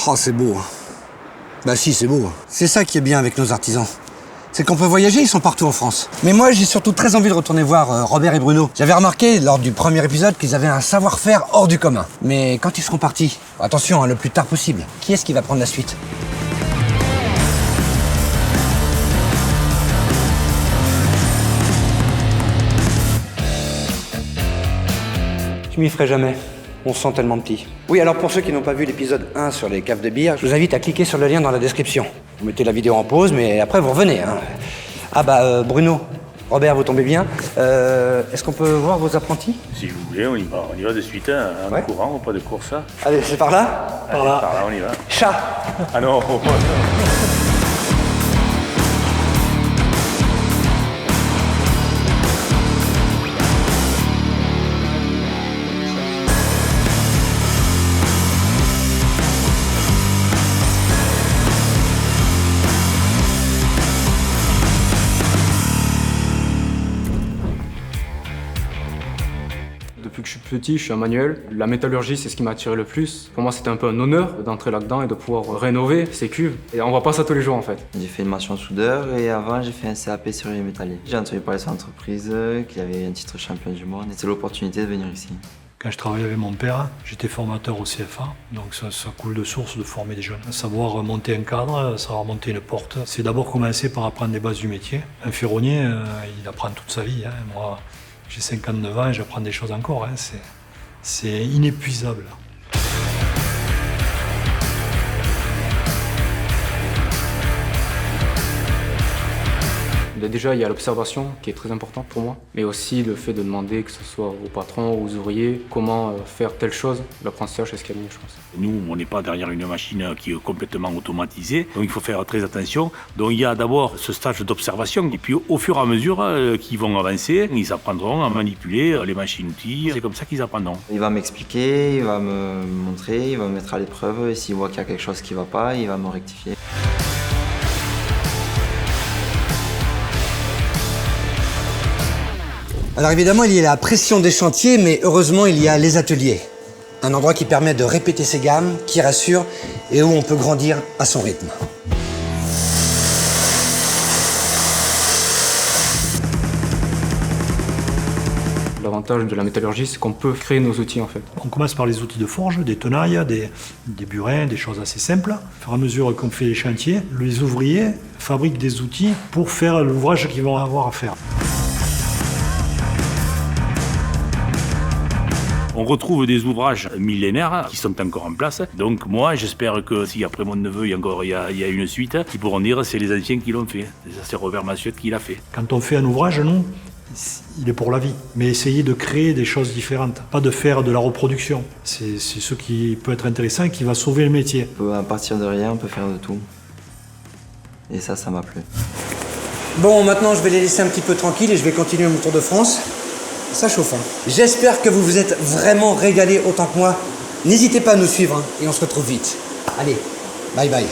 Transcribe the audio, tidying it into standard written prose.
Oh, c'est beau. Bah si, c'est beau. C'est ça qui est bien avec nos artisans. C'est qu'on peut voyager, ils sont partout en France. Mais moi, j'ai surtout très envie de retourner voir Robert et Bruno. J'avais remarqué, lors du premier épisode, qu'ils avaient un savoir-faire hors du commun. Mais quand ils seront partis, attention, hein, le plus tard possible, qui est-ce qui va prendre la suite? Je m'y ferai jamais. On se sent tellement petit. Oui, alors pour ceux qui n'ont pas vu l'épisode 1 sur les caves de bière, je vous invite à cliquer sur le lien dans la description. Vous mettez la vidéo en pause, mais après vous revenez. Hein. Ah bah Bruno, Robert, vous tombez bien. Est-ce qu'on peut voir vos apprentis? Si vous voulez, on y va de suite, hein, en courant, pas de course. Hein. Allez, c'est par là? Allez, par là, on y va. Chat. Ah non. Depuis que je suis petit, je suis un manuel. La métallurgie, c'est ce qui m'a attiré le plus. Pour moi, c'était un peu un honneur d'entrer là-dedans et de pouvoir rénover ces cuves. Et on voit pas ça tous les jours, en fait. J'ai fait une mention soudeur et avant, j'ai fait un CAP serrurier métallier. J'ai entendu parler de son entreprise, qu'il y avait un titre champion du monde et c'était l'opportunité de venir ici. Quand je travaillais avec mon père, j'étais formateur au CFA, donc ça coule de source de former des jeunes. Savoir monter un cadre, savoir monter une porte, c'est d'abord commencer par apprendre les bases du métier. Un ferronnier, il apprend toute sa vie. Hein. Moi, j'ai 59 ans et j'apprends des choses encore. Hein. C'est inépuisable. Déjà, il y a l'observation qui est très importante pour moi, mais aussi le fait de demander, que ce soit aux patrons, aux ouvriers, comment faire telle chose. L'apprentissage, c'est ce qu'il y a de mieux, je pense. Nous, on n'est pas derrière une machine qui est complètement automatisée, donc il faut faire très attention. Donc il y a d'abord ce stage d'observation, et puis au fur et à mesure qu'ils vont avancer, ils apprendront à manipuler les machines-outils. C'est comme ça qu'ils apprendront. Il va m'expliquer, il va me montrer, il va me mettre à l'épreuve, et s'il voit qu'il y a quelque chose qui ne va pas, il va me rectifier. Alors évidemment, il y a la pression des chantiers, mais heureusement, il y a les ateliers. Un endroit qui permet de répéter ses gammes, qui rassure et où on peut grandir à son rythme. L'avantage de la métallurgie, c'est qu'on peut créer nos outils, en fait. On commence par les outils de forge, des tenailles, des burins, des choses assez simples. Au fur et à mesure qu'on fait les chantiers, les ouvriers fabriquent des outils pour faire l'ouvrage qu'ils vont avoir à faire. On retrouve des ouvrages millénaires qui sont encore en place. Donc moi, j'espère que si après mon neveu, il y a une suite, ils pourront dire c'est les anciens qui l'ont fait. C'est Robert Massuette qui l'a fait. Quand on fait un ouvrage, nous, il est pour la vie. Mais essayer de créer des choses différentes, pas de faire de la reproduction. C'est ce qui peut être intéressant et qui va sauver le métier. À partir de rien, on peut faire de tout. Et ça m'a plu. Bon, maintenant, je vais les laisser un petit peu tranquilles et je vais continuer mon tour de France. Ça chauffe, hein. J'espère que vous vous êtes vraiment régalés autant que moi. N'hésitez pas à nous suivre, hein, et on se retrouve vite. Allez, bye bye.